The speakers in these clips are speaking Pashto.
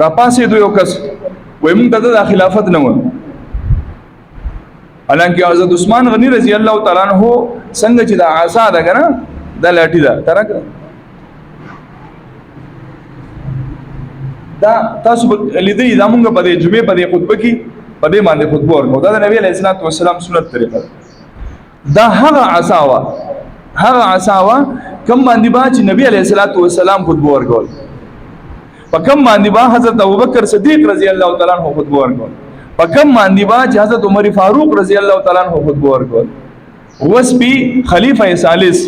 را پاسې دوی یو کس وای موږ ته د خلافت نه و حالانکه حضرت عثمان غنی رضی الله تعالی عنہ څنګه چې د عصا ده کنه د لاټی ده ترک دا تاسو لیدې دا موږ په دې جمعې په دې خطبه کې په دې باندې خطبه ورکړو دا د نبی علیه الصلاۃ والسلام سنت طریقه دا هغه عصا کوم باندې با چې نبی علیه الصلاۃ والسلام خطبه ورکول په کوم باندې با حضرت ابوبکر صدیق رضی الله تعالی عنہ خطبه ورکول په کوم باندې با چې حضرت عمر فاروق رضی الله تعالی عنہ خطبه ورکول وسپی خلیفہ ثالث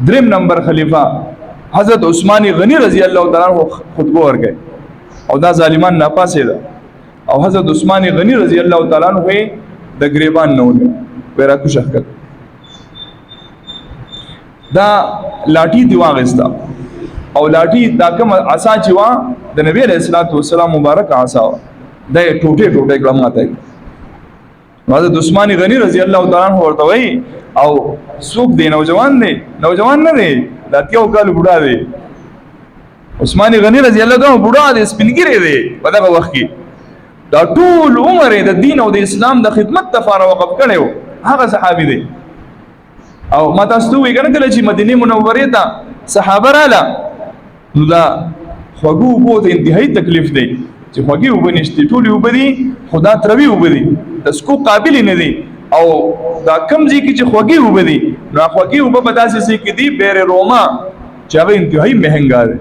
دریم نمبر خلیفہ حضرت عثمان غنی رضی الله تعالی عنہ خطبه ورکړي او دا ظالمان ناپاسه ده او حضرت عثمان غنی رضی الله تعالی عنہ د گریبان نه ونه ورا کو شکل دا لاټي دی واغستا او لاټي دا کوم عصا چې وا د نبی علیہ الصلوۃ والسلام مبارک عصا د ټوټه کلم ماته حضرت عثمان غنی رضی الله تعالی عنہ ورته وای او څوک دی نوجوان نه دی دا کیو کال بوډا دی عثمان غنی رضی الله تعالی عنہ بوډا دی سپینګری دی په دغه وخت کې دا ټول عمر د دین او د اسلام د خدمت لپاره وقف کړو هغه صحابي دی او ما تاسو وی کنه کله چې مدینه منوره ته صحابه رااله نو دا خوګو بو ته انتهایی تکلیف دی چې خوګي وبنيشتي ټول وبدي خدا تروي وبدي تاسو قابل نه دي او دا کم ځي کې چې خوګي وبدي نو خوګي وب بداسي سي کې دي بیر روما چې هغه انتهایی مهنګا دي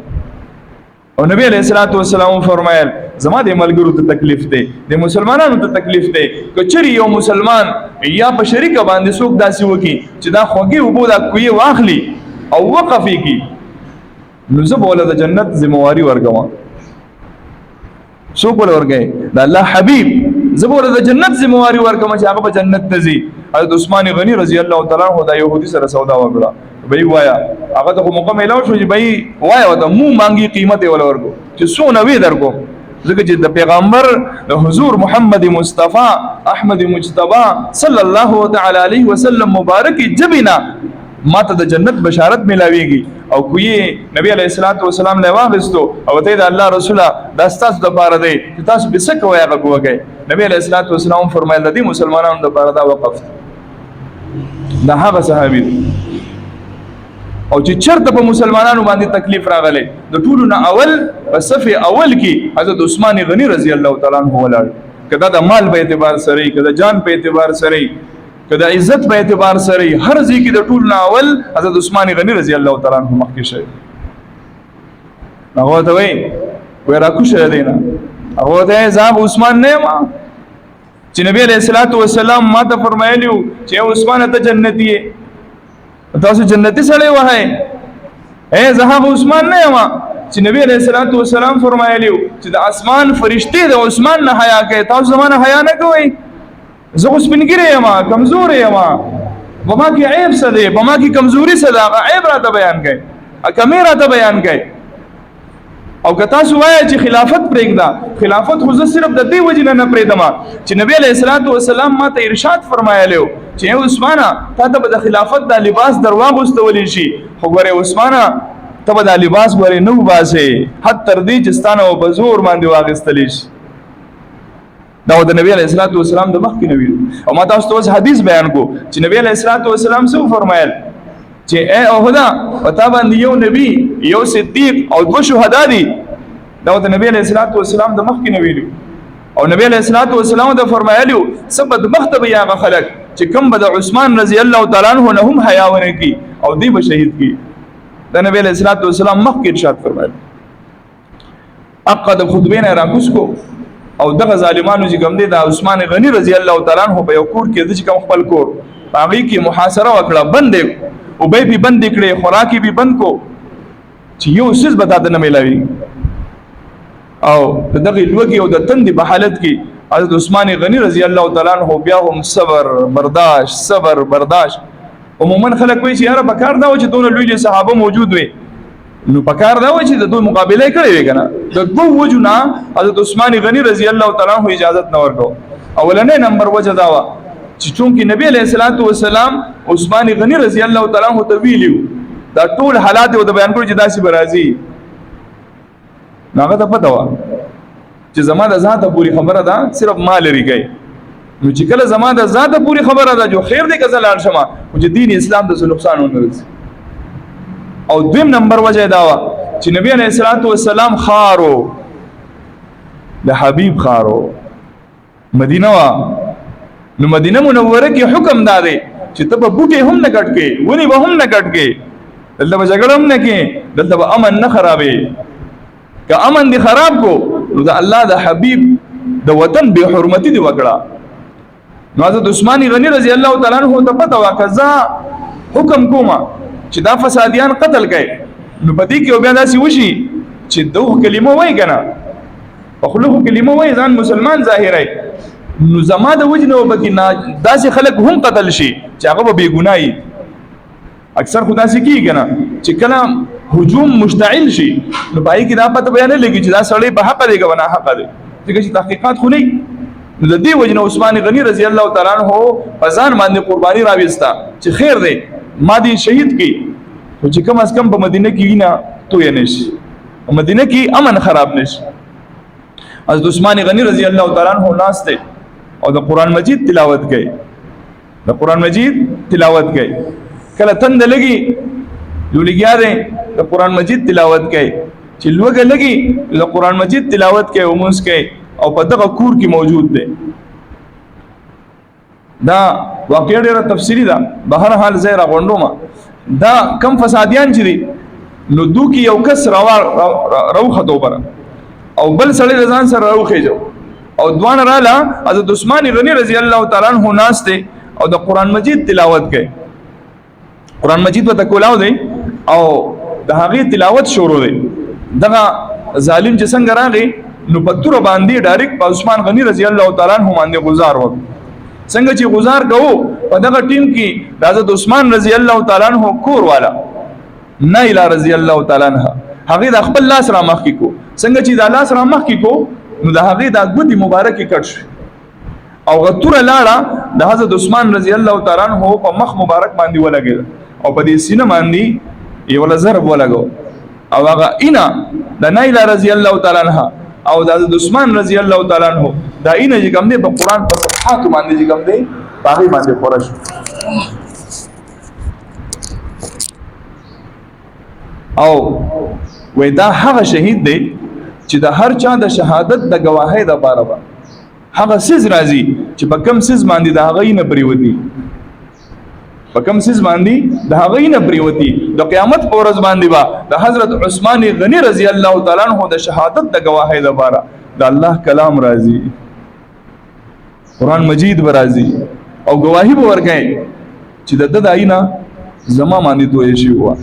او نبی علیہ الصلوۃ والسلام فرمایل زما د ملګرو ته تکلیف دی د مسلمانانو ته تکلیف دی کچری یو مسلمان یا په شریک باندې څوک داسي وکي چې دا خوګي وبو دا کوی واخلي او وقفي کی نو زه بوله د جنت ذمہواری ورګم څوک ورګي دا الله حبیب زه بوله د جنت ذمہواری ورګم چې هغه په جنت تزي حضرت عثمان غنی رضی الله تعالی عنہ دا يهودي سره سودا وکړه بای وایا هغه ته موقع ملو شو چې بای وایا وته مو مانګي قیمت ولا ورکو چې سونه وی درکو ځکه چې د پیغمبر د حضور محمد مصطفی احمد مجتبی صلی الله تعالی علیه وسلم مبارک جبینا ماته د جنت بشارت ملاویږي او کوی نبی علیہ الصلوۃ والسلام له واغستو او ته د الله رسوله د تاسو د بار دی چې تاسو به څه کوی هغه کوی نبی علیہ الصلوۃ والسلام فرمایله دي مسلمانانو د بار دا وقف دا هغه صحابي او چې چرته په مسلمانانو باندې تکلیف راغله د ټولو نه اول په صف اول کې حضرت عثمان غنی رضی الله تعالی عنہ ولاړ کدا د مال په اعتبار سره کدا جان په اعتبار سره کدا عزت په اعتبار سره هر ځای کې د ټولو نه اول حضرت عثمان غنی رضی الله تعالی عنہ مخکې شوی هغه ته وای ورا کو شه دینا هغه ته زاب عثمان نه ما چې نبی علیہ الصلوۃ والسلام ما ته فرمایلیو چې عثمان ته جنتی تاسو جنتی سره وای اے زهاب عثمان نه ما چې نبی علیہ الصلوۃ والسلام فرمایلیو چې د اسمان فرشتي د عثمان نه حیا کوي تاسو زمانه حیا نه کوي زه اوس بنګری ما کمزور یم بما کی عیب څه دی بما کی کمزوری څه دا عیب راته بیان کوي کمی راته بیان کوي او که تاسو وایي چې خلافت پرېږدا خلافت خو زه صرف د دې وجې نه پرېږدم چې نبی علیہ الصلوۃ والسلام ماته ارشاد فرمایلیو چې عثمانه تا ته د خلافت د لباس درواغستولی شي خو ګوره عثمانه ته به د لباس ګوره نه وباسې حد تر دې چې ستانه په زور باندې واغستلی شي دا د نبی علیہ الصلوۃ والسلام د مخکې نبی او ما تاسو ته حدیث بیان کو چې نبی علیہ الصلوۃ والسلام څه فرمایل چې اے اوهدا پتا باندې یو نبی یو صدیق او دو شهدا دي دا د نبی علیہ الصلوۃ والسلام د مخکې نبی او نبی علیہ الصلوۃ والسلام د فرمایلیو سبد مختب یا خلق چې کوم به د عثمان رضی الله تعالی عنہ نه هم حیا ونه کی او دی به شهید کی د نبی علیہ الصلوۃ والسلام مخکې ارشاد فرمایل عقد خطبین راکوس کو او دغه ظالمانو چې کوم دي د عثمان غنی رضی الله تعالی عنہ په یو کور کې د کوم خپل کور هغه کې محاصره وکړه بند او به به بند کړي خوراکي به بند کو چې یو څه بتا د نه ملوي او دغه لوګي او د تند په حالت کې حضرت عثمان غنی رضی الله تعالی عنہ بیا هم صبر برداشت عموما خلک وایي چې یاره پکار دا و چې دوه لوی صحابه موجود وي نو پکار دا و چې د دوی مقابله کړي وي کنه د دوه وجونا حضرت عثمان غنی رضی الله تعالی عنہ اجازه نه ورکو اولنې نمبر وجه دا و چې چونکی نبی علیہ الصلوۃ والسلام عثمان غنی رضی الله تعالی عنہ ته ویلیو دا ټول حالات او د بیان کړو چې داسې برازي هغه ته پته و چې زما د ذاته پوری خبره ده صرف ما لري کوي. نو چې کله زما د ذاته پوری خبره ده جو خیر دی که زه لاړ شم خو چې دین اسلام ته څه نقصان ونه رسي. او دویم نمبر وجه دا وه چې نبی علیه الصلاۃ والسلام خارو د حبیب خارو مدینه وه. نو مدینه منوره کې حکم دا دی چې ته به بوټې هم نه کټ کې ونې به هم نه کټ کې دلته به جګړه هم نه کې دلته به امن نه خرابې. که امن دی خراب کو نو د الله د حبیب د وطن بے حرمتی دی وکړه. نو حضرت عثمان غنی رضی الله تعالی عنہ ته پته وا کزا حکم کوما چې دا فسادیان قتل کړي نو پدې کې بیا داسې وشي چې دوه کلمه وای کنه په خلکو کلمه وای ځان مسلمان ظاهرای نو زما د وجنه وبکې داسې خلک هم قتل شي چې هغه به ګناي. اکثر خدا سي کی کنه چې کله هجوم مشتعل شي نو پای کې دا پته بیان لګي چې دا سړی په حق دی که نه حق دی ځکه چې تحقیقات خو نه نو د دې وجنه عثمان غنی رضی الله تعالی عنہ په ځان باندې قرباني راويستا چې خیر دی ما دې شهید کی خو چې کم از کم په مدینه کې نه تو یې نشي مدینه کې امن خراب نشي. حضرت عثمان غنی رضی الله تعالی عنہ ناس ته او د قران مجید تلاوت کوي د قران مجید تلاوت کوي کله تند لګي یو لګیا دی د قران مجید تلاوت کوي چې لوګه لګي د قران مجید تلاوت کوي او مونږ کوي او په دغه کور کې موجود دی. دا واقعي ډیره تفصیلی ده بهر حال زه راغونډوم دا کم فسادیان چې دي نو دو کې یو کس راوخته بره او بل سړی ځان سره راوخېجو او دوان رااله حضرت عثمان غنی رضی الله تعالی عنہ ناس ته او د قران مجید تلاوت کوي. قران مجید په کولاو دی او د هغه تلاوت شروع دی. دغه ظالم چې څنګه راغی نو په تور باندې ډایرکټ په عثمان غنی رضی الله تعالی عنہ باندې گزار وکړ. څنګه چې گزار کوو په دغه ټیم کې حضرت عثمان رضی الله تعالی عنہ کور والا نایلا رضی الله تعالی عنہ هغه د خپل لاس را مخ کې کو څنګه چې د لاس را مخ کې کو نو د هغه د ګوتی مبارکي کټ شو او غتور لاړه د حضرت عثمان رضی الله تعالی عنہ په مخ مبارک باندې ولګید او په دې سینه باندې یو ضرب ولګو او هغه اینا د نایلا رضی الله تعالی عنہ او د عثمان رضی الله تعالی عنہ دا اینا چې کوم دی په قران په صفحات باندې چې کوم دی هغه باندې خورش او وې دا هغه شهید دی چې د هر چا د شهادت د گواهی د لپاره به هغه سیز راځي چې په کم سیز باندې د هغه نه پریوتی په کم سیز باندې د هغه نه پریوتی د قیامت پر ورځ باندې با د حضرت عثمان غنی رضی الله تعالی عنہ د شهادت د گواهی د لپاره د الله کلام راځي قران مجید برازي او گواهی به ورکړي چې د داینا زما باندې توې شي هوا